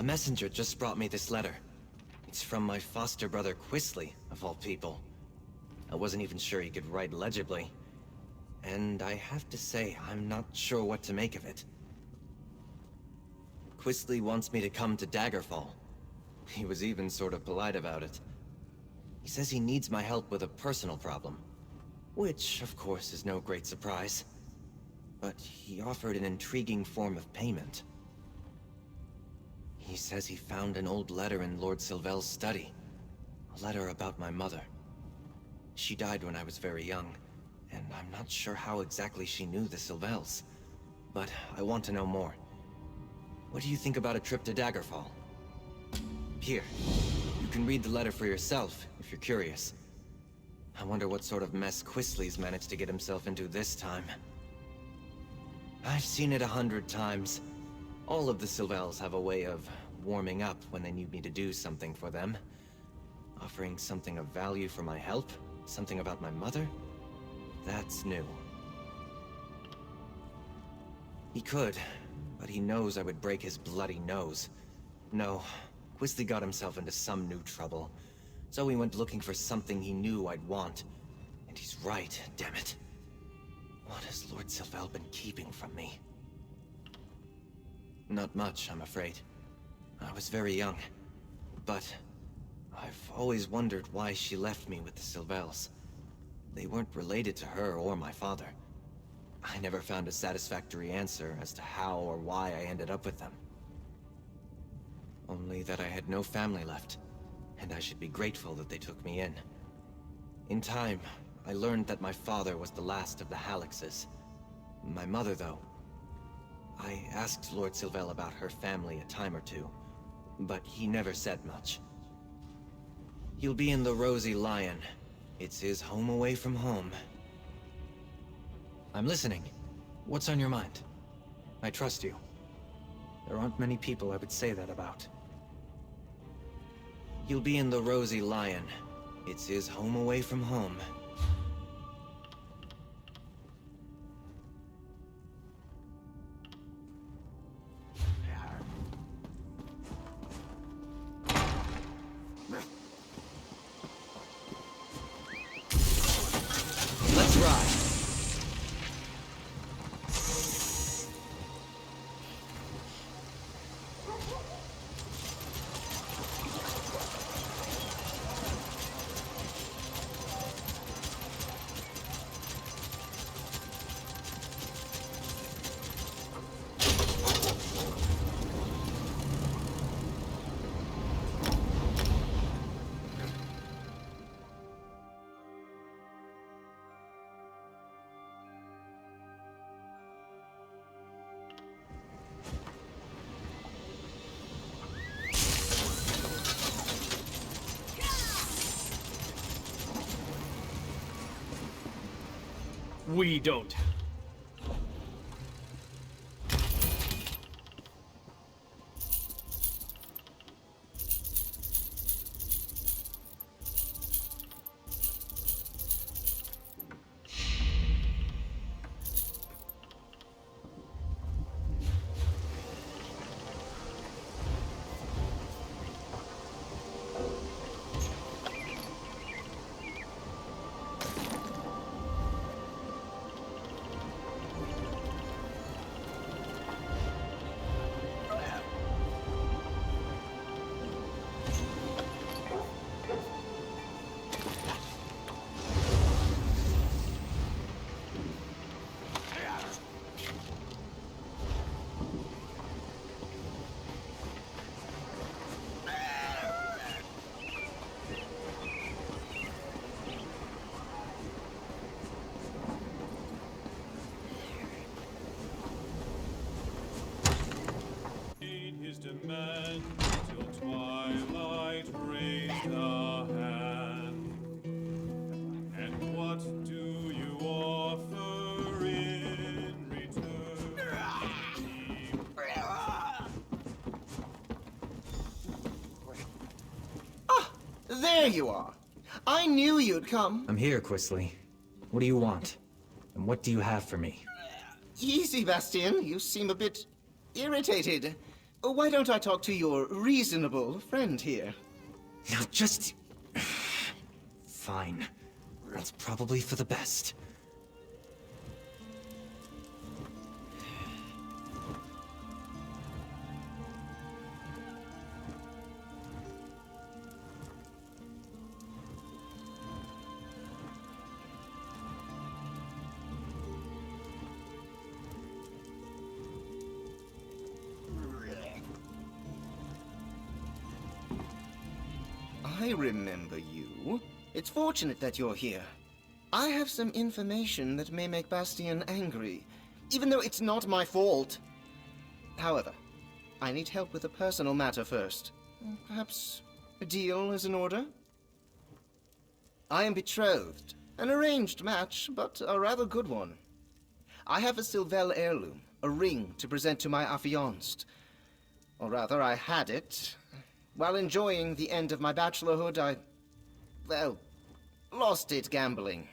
A messenger just brought me this letter. It's from my foster brother Quisley, of all people. I wasn't even sure he could write legibly. And I have to say, I'm not sure what to make of it. Quisley wants me to come to Daggerfall. He was even sort of polite about it. He says he needs my help with a personal problem. Which, of course, is no great surprise. But he offered an intriguing form of payment. He says he found an old letter in Lord Sylvel's study. A letter about my mother. She died when I was very young, and I'm not sure how exactly she knew the Sylvels. But I want to know more. What do you think about a trip to Daggerfall? Here, you can read the letter for yourself, if you're curious. I wonder what sort of mess Quisley's managed to get himself into this time. I've seen it 100 times. All of the Sylvels have a way of warming up when they need me to do something for them. Offering something of value for my help? Something about my mother? That's new. He could, but he knows I would break his bloody nose. No, Quisley got himself into some new trouble. So he went looking for something he knew I'd want. And he's right, damn it. What has Lord Sylvel been keeping from me? Not much, I'm afraid. I was very young. But I've always wondered why she left me with the Sylvels. They weren't related to her or my father. I never found a satisfactory answer as to how or why I ended up with them. Only that I had no family left, and I should be grateful that they took me in. In time, I learned that my father was the last of the Hallixes. My mother, though. I asked Lord Sylvel about her family a time or two, but he never said much. He'll be in the Rosy Lion. It's his home away from home. I'm listening. What's on your mind? I trust you. There aren't many people I would say that about. He'll be in the Rosy Lion. It's his home away from home. Let's ride. We don't. His demand till twilight raised a hand. And what do you offer in return? Ah, there you are. I knew you'd come. I'm here, Quisley. What do you want? And what do you have for me? Easy, Bastion. You seem a bit irritated. Why don't I talk to your reasonable friend here? Now just... Fine. That's probably for the best. I remember you. It's fortunate that you're here. I have some information that may make Bastion angry, even though it's not my fault. However, I need help with a personal matter first. Perhaps a deal is in order? I am betrothed. An arranged match, but a rather good one. I have a Sylvel heirloom, a ring to present to my affianced. Or rather, I had it. While enjoying the end of my bachelorhood, well, lost it gambling.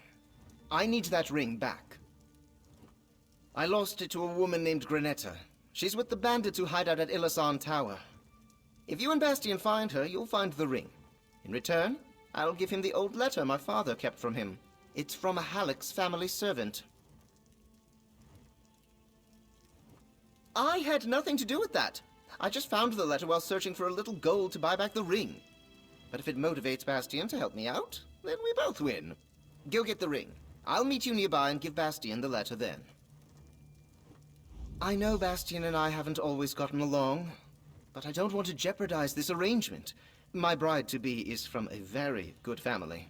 I need that ring back. I lost it to a woman named Granetta. She's with the bandits who hide out at Illisan Tower. If you and Bastion find her, you'll find the ring. In return, I'll give him the old letter my father kept from him. It's from a Hallix family servant. I had nothing to do with that. I just found the letter while searching for a little gold to buy back the ring. But if it motivates Bastion to help me out, then we both win. Go get the ring. I'll meet you nearby and give Bastion the letter then. I know Bastion and I haven't always gotten along, but I don't want to jeopardize this arrangement. My bride-to-be is from a very good family.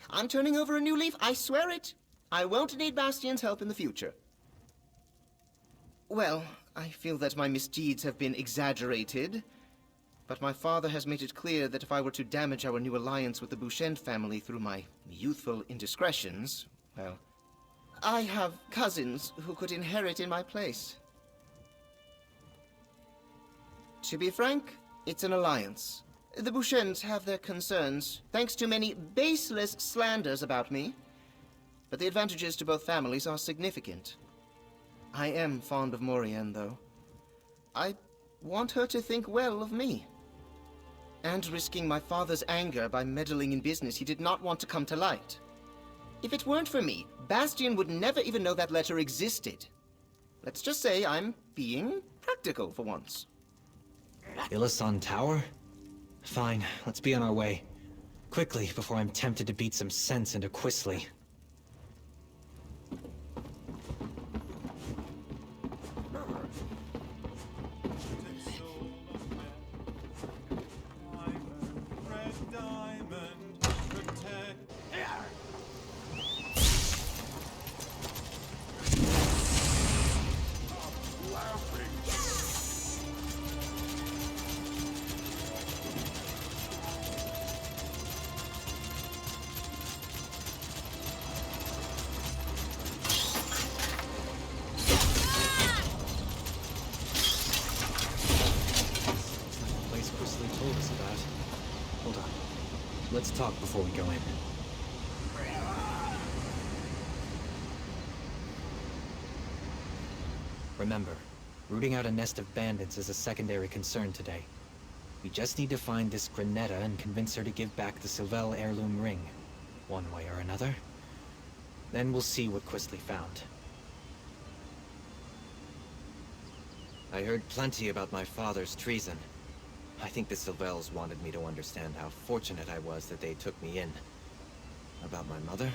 I'm turning over a new leaf, I swear it. I won't need Bastion's help in the future. Well, I feel that my misdeeds have been exaggerated, but my father has made it clear that if I were to damage our new alliance with the Bouchent family through my youthful indiscretions, well, I have cousins who could inherit in my place. To be frank, it's an alliance. The Bouchents have their concerns, thanks to many baseless slanders about me, but the advantages to both families are significant. I am fond of Morian, though. I want her to think well of me. And risking my father's anger by meddling in business he did not want to come to light. If it weren't for me, Bastion would never even know that letter existed. Let's just say I'm being practical for once. Illisan Tower? Fine, let's be on our way. Quickly, before I'm tempted to beat some sense into Quisley. Let's talk before we go in. Remember, rooting out a nest of bandits is a secondary concern today. We just need to find this Granetta and convince her to give back the Sylvel heirloom ring, one way or another. Then we'll see what Quisley found. I heard plenty about my father's treason. I think the Sylvels wanted me to understand how fortunate I was that they took me in. About my mother?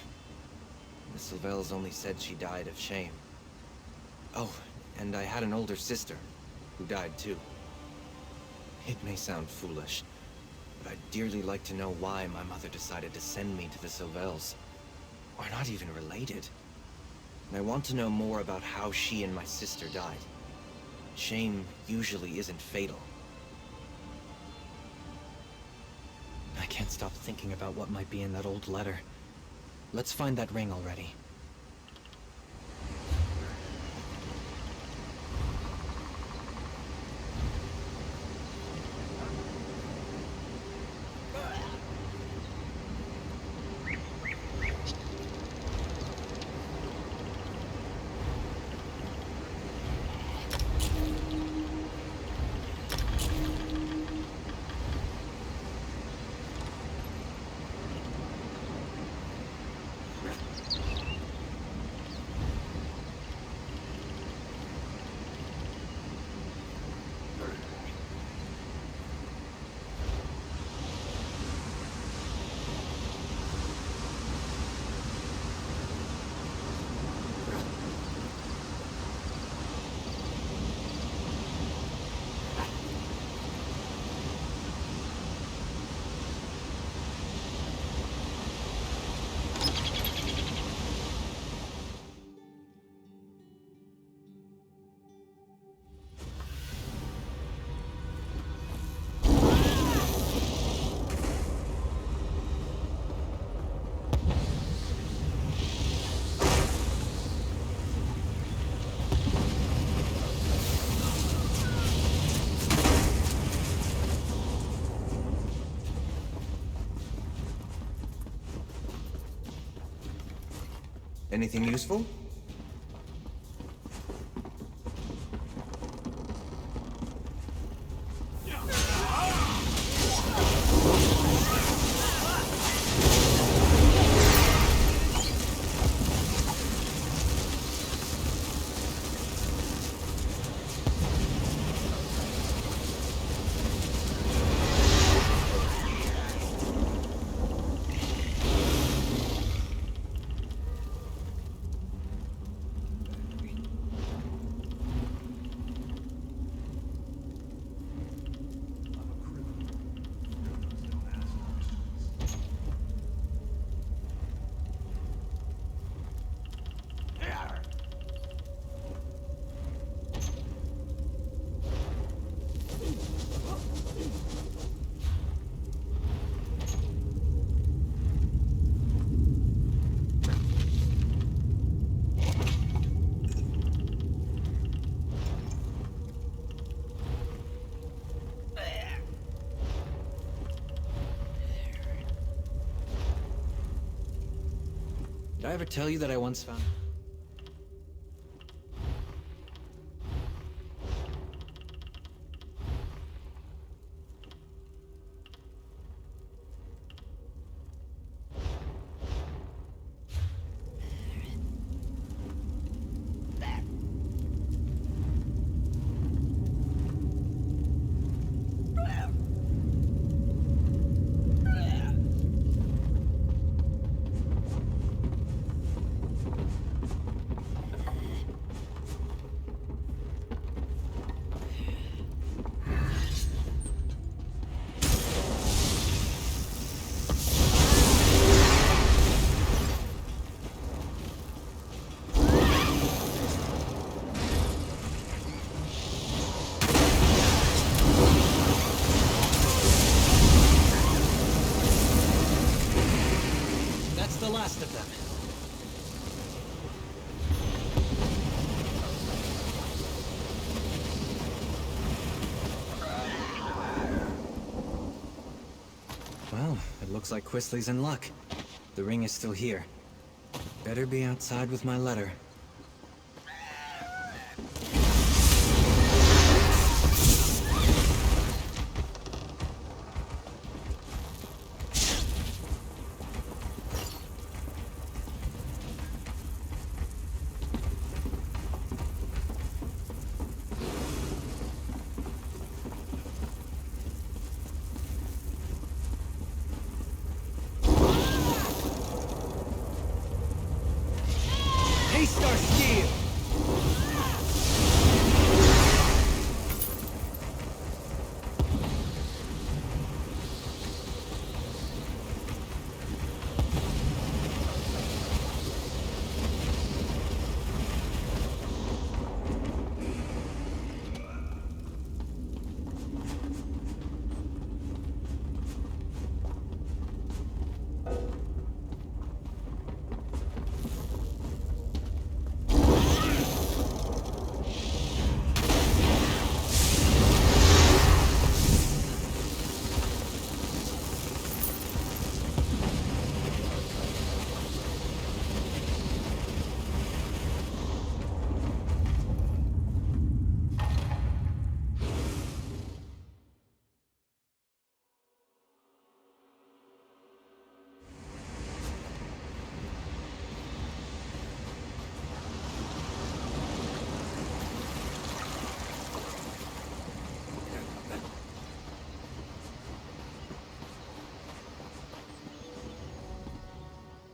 The Sylvels only said she died of shame. Oh, and I had an older sister, who died too. It may sound foolish, but I'd dearly like to know why my mother decided to send me to the Sylvels. We're not even related. And I want to know more about how she and my sister died. Shame usually isn't fatal. I can't stop thinking about what might be in that old letter. Let's find that ring already. Anything useful? Did I ever tell you that I once found... That's the last of them. Well, it looks like Quisley's in luck. The ring is still here. Better be outside with my letter. Haste our steel!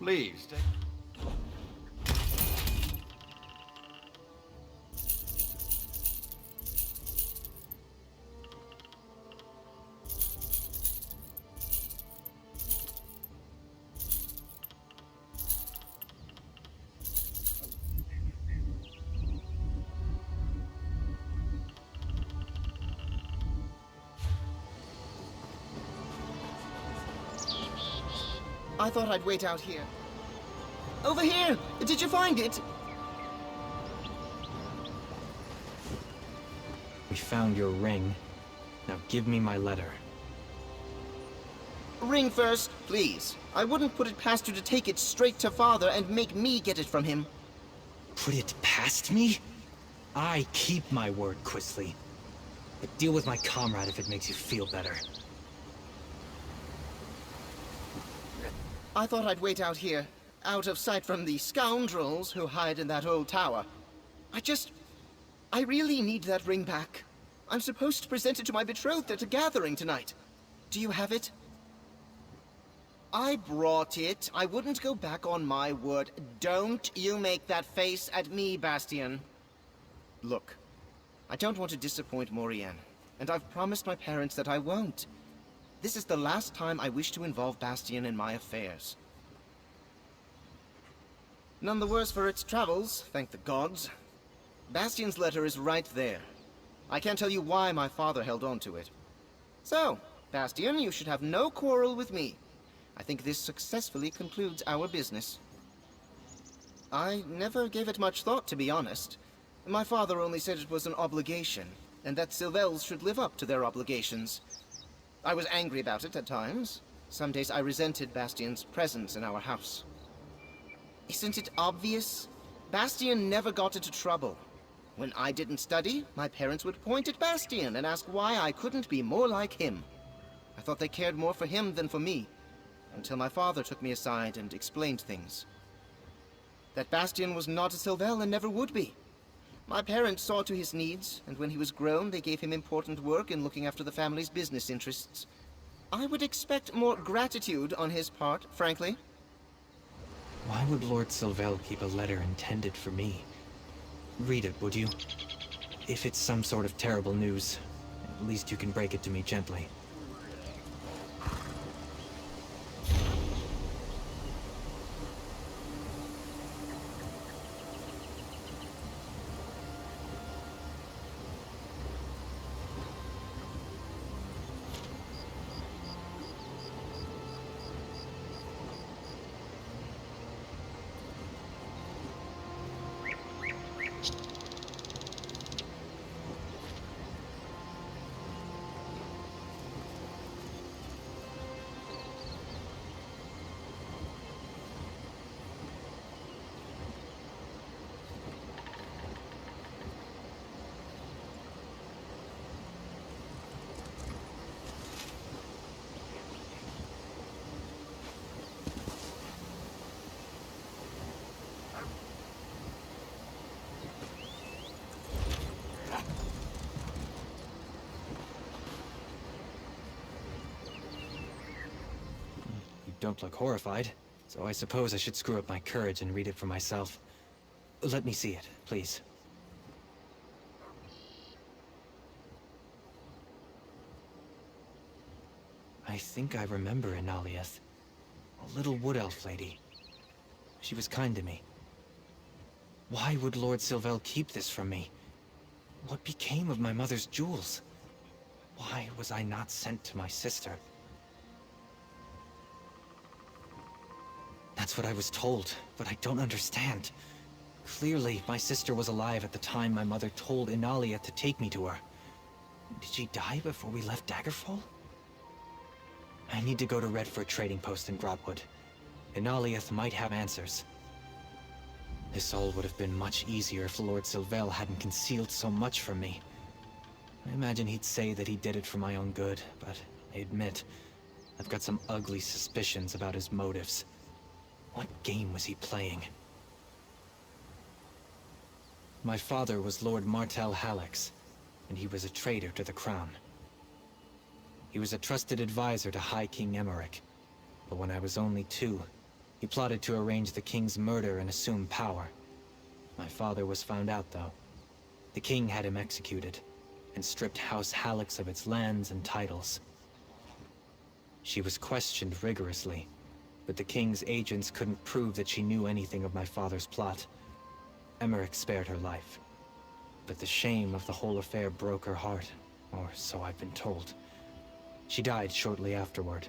Please, take... I thought I'd wait out here. Over here! Did you find it? We found your ring. Now give me my letter. Ring first, please. I wouldn't put it past you to take it straight to Father and make me get it from him. Put it past me? I keep my word, Quisley. But deal with my comrade if it makes you feel better. I thought I'd wait out here, out of sight from the scoundrels who hide in that old tower. I really need that ring back. I'm supposed to present it to my betrothed at a gathering tonight. Do you have it? I brought it. I wouldn't go back on my word. Don't you make that face at me, Bastion. Look, I don't want to disappoint Maurienne, and I've promised my parents that I won't. This is the last time I wish to involve Bastion in my affairs. None the worse for its travels, thank the gods. Bastion's letter is right there. I can't tell you why my father held on to it. So, Bastion, you should have no quarrel with me. I think this successfully concludes our business. I never gave it much thought, to be honest. My father only said it was an obligation, and that Sylvels should live up to their obligations. I was angry about it at times. Some days I resented Bastion's presence in our house. Isn't it obvious? Bastion never got into trouble. When I didn't study, my parents would point at Bastion and ask why I couldn't be more like him. I thought they cared more for him than for me, until my father took me aside and explained things. That Bastion was not a Sylvel and never would be. My parents saw to his needs, and when he was grown, they gave him important work in looking after the family's business interests. I would expect more gratitude on his part, frankly. Why would Lord Sylvel keep a letter intended for me? Read it, would you? If it's some sort of terrible news, at least you can break it to me gently. Don't look horrified, so I suppose I should screw up my courage and read it for myself. Let me see it, please. I think I remember Inaliath. A little wood elf lady. She was kind to me. Why would Lord Sylvel keep this from me? What became of my mother's jewels? Why was I not sent to my sister? That's what I was told, but I don't understand. Clearly, my sister was alive at the time my mother told Inalia to take me to her. Did she die before we left Daggerfall? I need to go to Redford trading post in Grotwood. Inaliath might have answers. This all would have been much easier if Lord Sylvel hadn't concealed so much from me. I imagine he'd say that he did it for my own good, but I admit, I've got some ugly suspicions about his motives. What game was he playing? My father was Lord Martel Hallix, and he was a traitor to the crown. He was a trusted advisor to High King Emmerich, but when I was only 2, he plotted to arrange the king's murder and assume power. My father was found out, though. The king had him executed, and stripped House Hallix of its lands and titles. She was questioned rigorously, but the king's agents couldn't prove that she knew anything of my father's plot. Emmerich spared her life, but the shame of the whole affair broke her heart, or so I've been told. She died shortly afterward.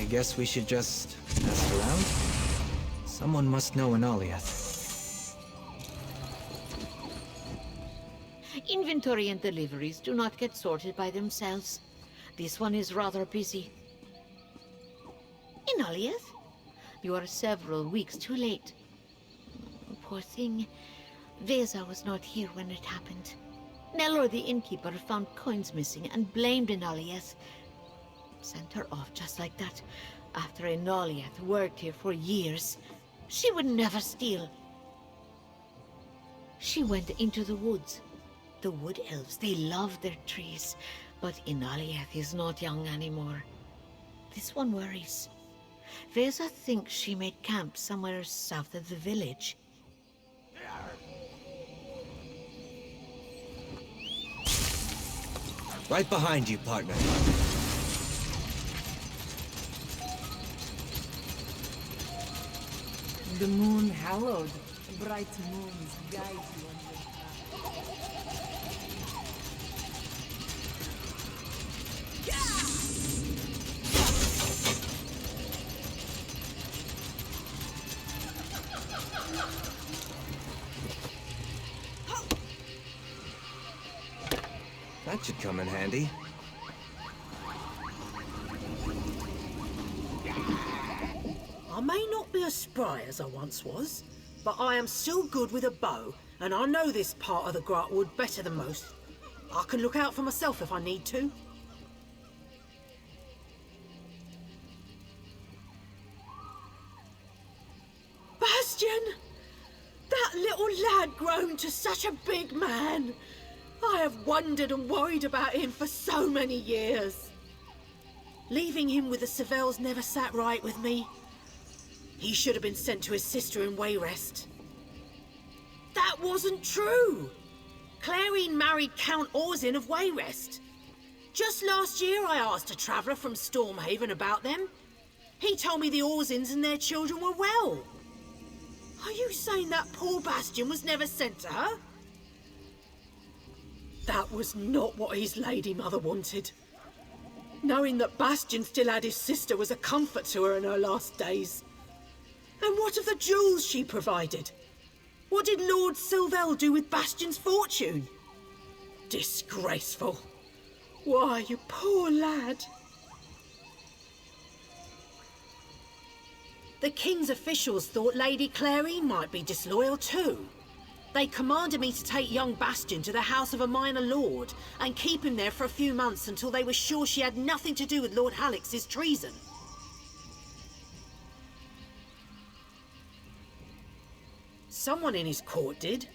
I guess we should just ask around. Someone must know an Aliath. Inventory and deliveries do not get sorted by themselves. This one is rather busy. Inaliath, you are several weeks too late. Poor thing. Veza was not here when it happened. Nelor the innkeeper found coins missing and blamed Inaliath. Sent her off just like that. After Inaliath worked here for years, she would never steal. She went into the woods. The wood elves, they love their trees. But Inaliath is not young anymore. This one worries. Veza thinks she made camp somewhere south of the village. Right behind you, partner. The moon hallowed. Bright moons guide you on your path. That should come in handy. I may not be as spry as I once was, but I am still good with a bow, and I know this part of the Grotwood better than most. I can look out for myself if I need to. Bastion! That little lad grown to such a big man! I have wondered and worried about him for so many years. Leaving him with the Savels never sat right with me. He should have been sent to his sister in Wayrest. That wasn't true! Clarine married Count Orzin of Wayrest. Just last year I asked a traveller from Stormhaven about them. He told me the Orzins and their children were well. Are you saying that poor Bastion was never sent to her? That was not what his lady mother wanted. Knowing that Bastion still had his sister was a comfort to her in her last days. And what of the jewels she provided? What did Lord Silvel do with Bastion's fortune? Disgraceful. Why, you poor lad. The king's officials thought Lady Clarine might be disloyal too. They commanded me to take young Bastion to the house of a minor lord and keep him there for a few months until they were sure she had nothing to do with Lord Hallix's treason. Someone in his court did.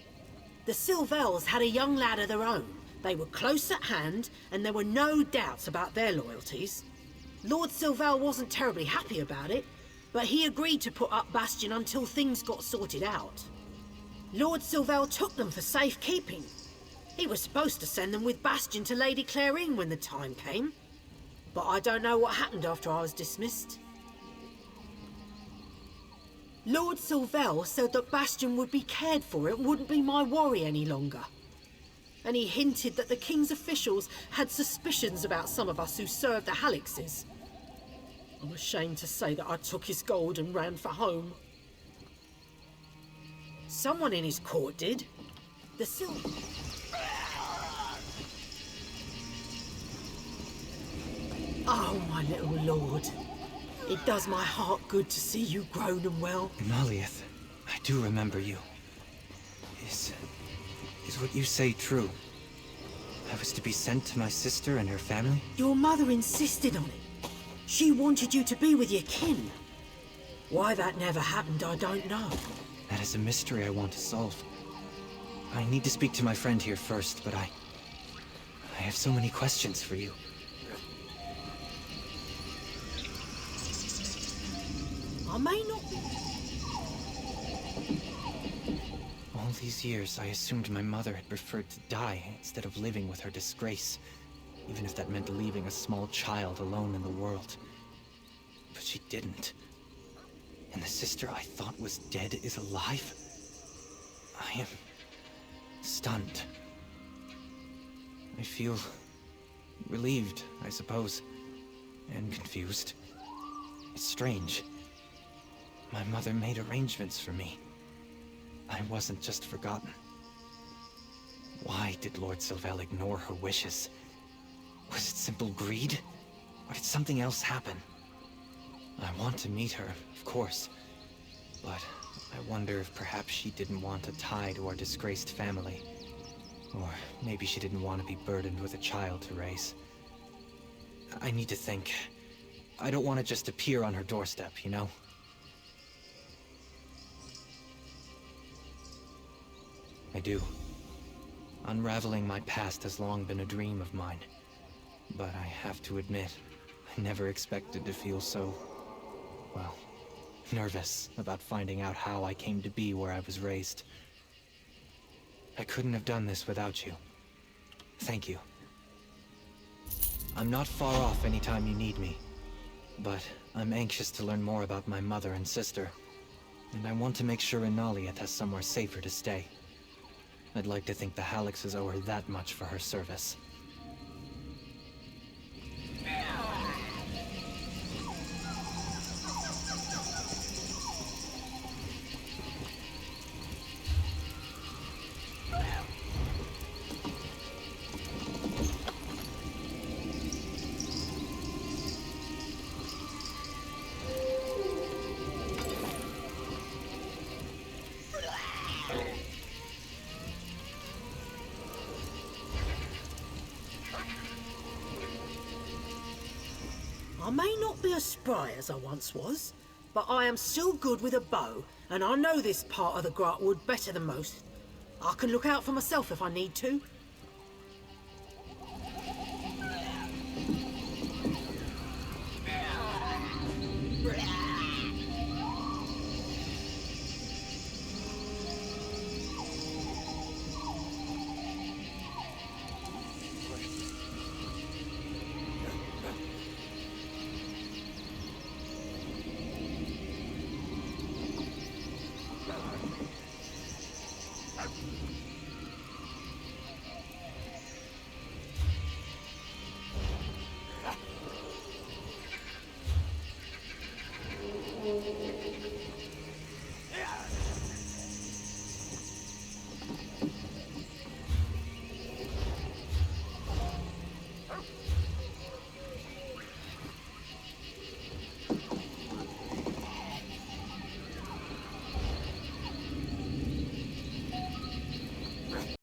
The Silvels had a young lad of their own. They were close at hand, and there were no doubts about their loyalties. Lord Silvel wasn't terribly happy about it, but he agreed to put up Bastion until things got sorted out. Lord Silvel took them for safekeeping. He was supposed to send them with Bastion to Lady Clarine when the time came, but I don't know what happened after I was dismissed. Lord Silvel said that Bastion would be cared for, it wouldn't be my worry any longer. And he hinted that the king's officials had suspicions about some of us who served the Hallixes. I'm ashamed to say that I took his gold and ran for home. Someone in his court did. The Oh, my little lord. It does my heart good to see you grown and well. Inaliath, I do remember you. Is what you say true? I was to be sent to my sister and her family? Your mother insisted on it. She wanted you to be with your kin. Why that never happened, I don't know. That is a mystery I want to solve. I need to speak to my friend here first, but I have so many questions for you. I may not be... All these years, I assumed my mother had preferred to die instead of living with her disgrace, even if that meant leaving a small child alone in the world. But she didn't. And the sister I thought was dead is alive? I am stunned. I feel relieved, I suppose, and confused. It's strange. My mother made arrangements for me. I wasn't just forgotten. Why did Lord Sylvel ignore her wishes? Was it simple greed? Or did something else happen? I want to meet her, of course. But I wonder if perhaps she didn't want a tie to our disgraced family. Or maybe she didn't want to be burdened with a child to raise. I need to think. I don't want to just appear on her doorstep, you know? I do. Unraveling my past has long been a dream of mine. But I have to admit, I never expected to feel so, well, nervous about finding out how I came to be where I was raised. I couldn't have done this without you. Thank you. I'm not far off anytime you need me, but I'm anxious to learn more about my mother and sister, and I want to make sure Inaliet has somewhere safer to stay. I'd like to think the Hallixes owe her that much for her service. I may not be as spry as I once was, but I am still good with a bow, and I know this part of the Grotwood better than most. I can look out for myself if I need to.